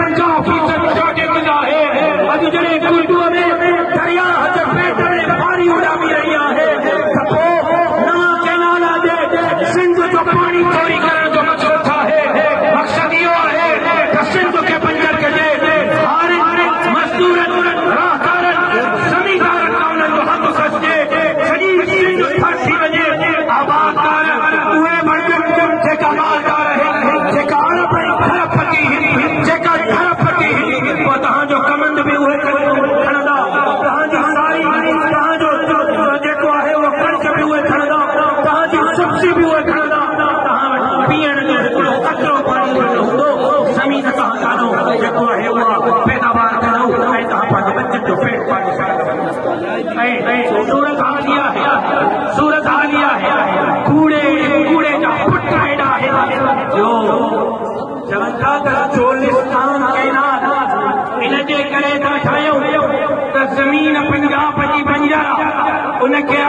50% शागिर्द आहे अॼु जॾहिं कुल्टूअ में दरिया हथ पेट में पाणी उॾामी रही आहे त पोइ नवां कैनाल जे सिंध जो पाणी चोरी करण जो मसइलो छा आहे मक़सद इहो आहे त सिंध खे बंजर कजे मज़दूरनि राहदारनि ज़मींदारनि खां उन्हनि जो हक़ खसिजे सॼी सिंध ठर थी वञे आबादकार उहे बणजनि जेका मालदार आहिनि जेका अरब ऐं घर फटी जेका घर फटी पोइ तव्हांजो कमंद बि उहे खणंदा तव्हांजी सारी तव्हांजो जेको आहे उहो कर्ज़ बि उहे खणंदा तव्हांजी सब्ज़ी बि उहे खणंदा तव्हां वटि पीअण जो हिकिड़ो कचिरो पाणी हूंदो ज़मीन खां ॾाढो जेको आहे उहा पैदावार कंदो ऐं तव्हां पंहिंजे बचनि जो पेट पाले ऐं सूरत हाली आहे कूड़े जा पुट हेॾा जो चवनि था त चोलिस्तान कैनाल इनजे करे था ठाहियूं त ज़मीन पंजाब जी बंजर उनखे